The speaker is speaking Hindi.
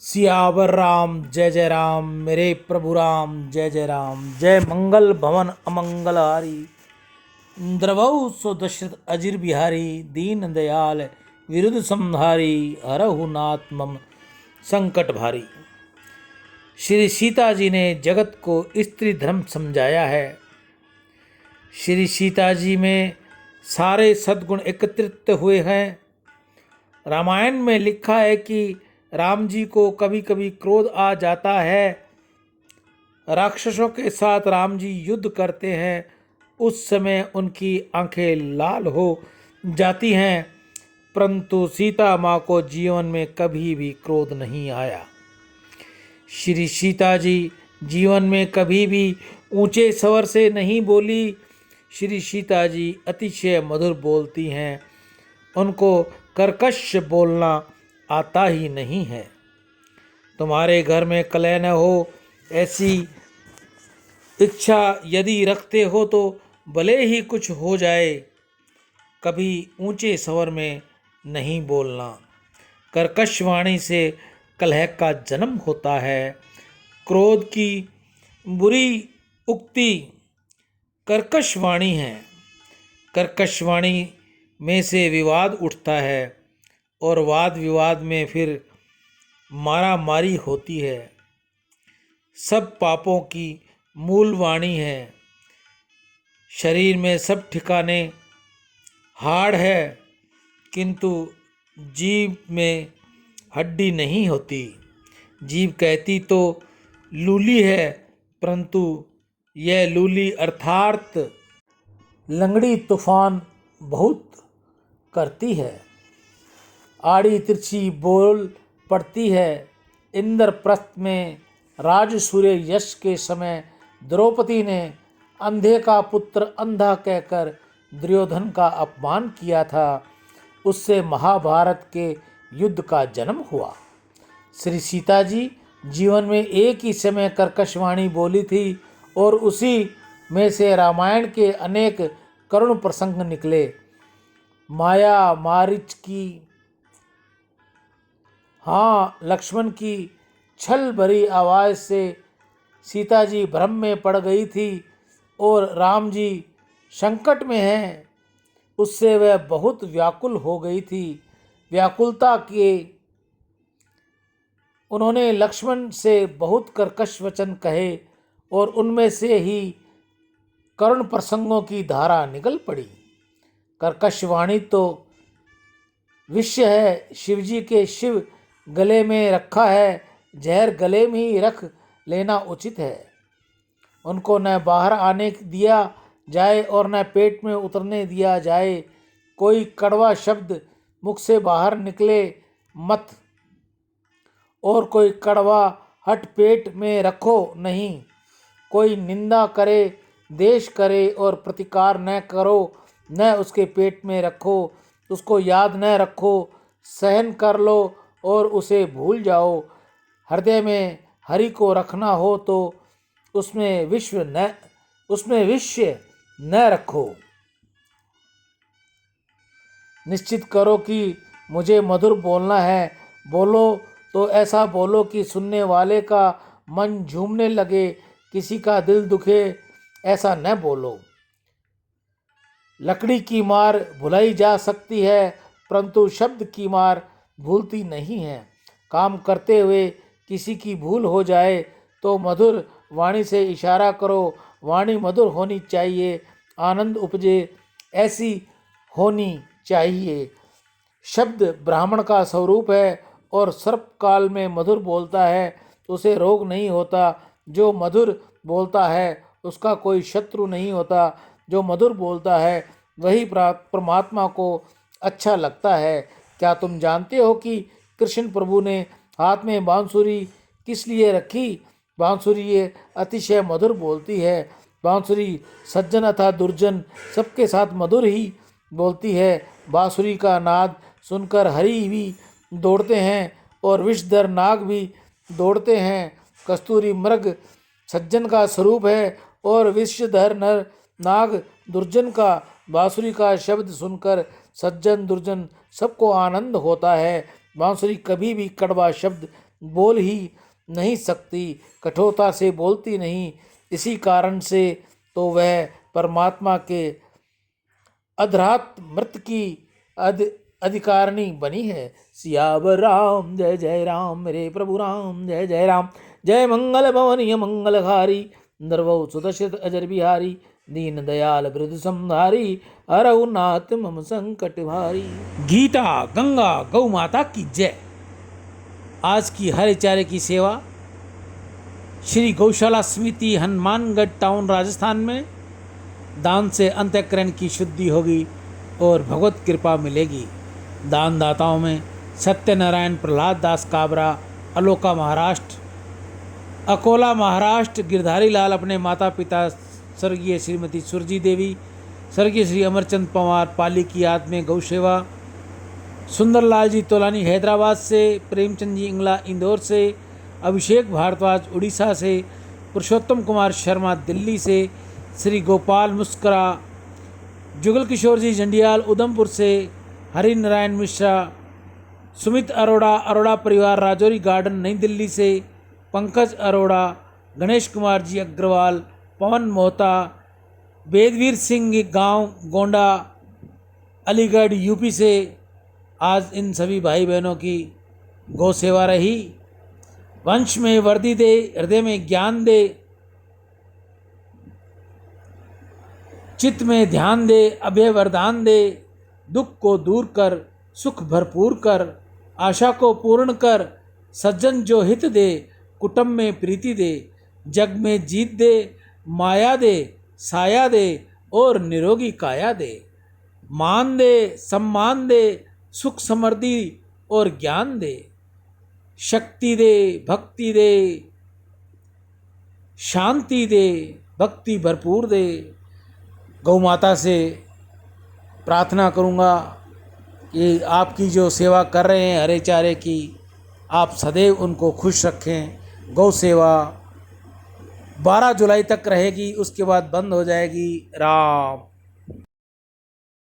सियावर राम जय जय राम, मेरे प्रभु राम जय जय राम। जय मंगल भवन अमंगल हारी, द्रवौ सो दशरथ अजिर बिहारी। दीन दयाल विरुद्ध संहारी, हरहु नाथ मम संकट भारी। श्री सीता जी ने जगत को स्त्री धर्म समझाया है। श्री सीता जी में सारे सद्गुण एकत्रित हुए हैं। रामायण में लिखा है कि राम जी को कभी कभी क्रोध आ जाता है। राक्षसों के साथ राम जी युद्ध करते हैं, उस समय उनकी आंखें लाल हो जाती हैं, परंतु सीता माँ को जीवन में कभी भी क्रोध नहीं आया। श्री सीता जी जीवन में कभी भी ऊंचे स्वर से नहीं बोली। श्री सीता जी अतिशय मधुर बोलती हैं, उनको कर्कश बोलना आता ही नहीं है। तुम्हारे घर में कलह न हो, ऐसी इच्छा यदि रखते हो तो भले ही कुछ हो जाए, कभी ऊंचे स्वर में नहीं बोलना। कर्कश वाणी से कलह का जन्म होता है। क्रोध की बुरी उक्ति कर्कश वाणी है। कर्कश वाणी में से विवाद उठता है और वाद विवाद में फिर मारा मारी होती है। सब पापों की मूल वाणी है। शरीर में सब ठिकाने हाड़ है, किंतु जीभ में हड्डी नहीं होती। जीभ कहती तो लूली है, परंतु यह लूली अर्थात लंगड़ी तूफान बहुत करती है। आड़ी तिरछी बोल पड़ती है। इंद्रप्रस्थ में राजसूय यश के समय द्रौपदी ने अंधे का पुत्र अंधा कहकर दुर्योधन का अपमान किया था। उससे महाभारत के युद्ध का जन्म हुआ। श्री सीता जी जीवन में एक ही समय कर्कशवाणी बोली थी और उसी में से रामायण के अनेक करुण प्रसंग निकले। माया मारीच की, हाँ लक्ष्मण की छल भरी आवाज़ से सीता जी भ्रम में पड़ गई थी और राम जी संकट में हैं, उससे वह बहुत व्याकुल हो गई थी। व्याकुलता के उन्होंने लक्ष्मण से बहुत कर्कश वचन कहे और उनमें से ही करुण प्रसंगों की धारा निकल पड़ी। कर्कश वाणी तो विषय है, शिवजी के शिव गले में रखा है, जहर गले में ही रख लेना उचित है। उनको न बाहर आने दिया जाए और न पेट में उतरने दिया जाए। कोई कड़वा शब्द मुख से बाहर निकले मत और कोई कड़वा हट पेट में रखो नहीं। कोई निंदा करे, देश करे और प्रतिकार न करो, न उसके पेट में रखो। उसको याद न रखो, सहन कर लो और उसे भूल जाओ। हृदय में हरि को रखना हो तो उसमें विषय न रखो। निश्चित करो कि मुझे मधुर बोलना है। बोलो तो ऐसा बोलो कि सुनने वाले का मन झूमने लगे, किसी का दिल दुखे, ऐसा न बोलो। लकड़ी की मार भुलाई जा सकती है, परंतु शब्द की मार भूलती नहीं है। काम करते हुए किसी की भूल हो जाए तो मधुर वाणी से इशारा करो। वाणी मधुर होनी चाहिए, आनंद उपजे ऐसी होनी चाहिए। शब्द ब्राह्मण का स्वरूप है और सर्पकाल में मधुर बोलता है तो उसे रोग नहीं होता। जो मधुर बोलता है उसका कोई शत्रु नहीं होता। जो मधुर बोलता है वही परमात्मा को अच्छा लगता है। क्या तुम जानते हो कि कृष्ण प्रभु ने हाथ में बांसुरी किस लिए रखी? बांसुरी ये अतिशय मधुर बोलती है। बांसुरी सज्जन अथवा दुर्जन सबके साथ मधुर ही बोलती है। बांसुरी का नाद सुनकर हरि भी दौड़ते हैं और विषधर नाग भी दौड़ते हैं। कस्तूरी मृग सज्जन का स्वरूप है और विषधर नर नाग दुर्जन का। बांसुरी का शब्द सुनकर सज्जन दुर्जन सबको आनंद होता है। बांसुरी कभी भी कड़वा शब्द बोल ही नहीं सकती, कठोरता से बोलती नहीं। इसी कारण से तो वह परमात्मा के अधरात मृत की अधिकारिणी बनी है। सियावर राम जय जय राम, मेरे प्रभु राम जय जय राम। जय मंगल भवन मंगलहारी, नरवौ सुदशरथ अजर बिहारी। दीन दयाल वृद्ध संहारी, हरऊ नाथ मम संकट भारी। गीता गंगा गौ माता की जय। आज की हरे चारे की सेवा श्री गौशाला समिति हनुमानगढ़ टाउन राजस्थान में दान से अंतःकरण की शुद्धि होगी और भगवत कृपा मिलेगी। दान दाताओं में सत्यनारायण प्रहलाद दास काबरा, अलोका महाराष्ट्र, अकोला महाराष्ट्र। गिरधारी लाल अपने माता पिता स्वर्गीय श्रीमती सुरजी देवी, स्वर्गीय श्री अमरचंद पवार पाली की याद में गौ सेवा। सुंदरलाल जी तोलानी हैदराबाद से, प्रेमचंद जी इंगला इंदौर से, अभिषेक भारद्वाज उड़ीसा से, पुरुषोत्तम कुमार शर्मा दिल्ली से, श्री गोपाल मुस्करा, जुगल किशोर जी जंडियाल उधमपुर से, हरि नारायण मिश्रा, सुमित अरोड़ा, अरोड़ा परिवार राजौरी गार्डन नई दिल्ली से, पंकज अरोड़ा, गणेश कुमार जी अग्रवाल, पवन मोहता, वेदवीर सिंह गांव गोंडा अलीगढ़ यूपी से। आज इन सभी भाई बहनों की गौ सेवा रही। वंश में वर्दी दे, हृदय में ज्ञान दे, चित्त में ध्यान दे, अभय वरदान दे। दुख को दूर कर, सुख भरपूर कर, आशा को पूर्ण कर। सज्जन जो हित दे, कुटुंब में प्रीति दे। जग में जीत दे, माया दे, साया दे और निरोगी काया दे। मान दे, सम्मान दे, सुख समृद्धि और ज्ञान दे। शक्ति दे, भक्ति दे, शांति दे, भक्ति भरपूर दे। गौ माता से प्रार्थना करूँगा कि आपकी जो सेवा कर रहे हैं हरे चारे की, आप सदैव उनको खुश रखें। गौ सेवा 12 जुलाई तक रहेगी, उसके बाद बंद हो जाएगी। राम।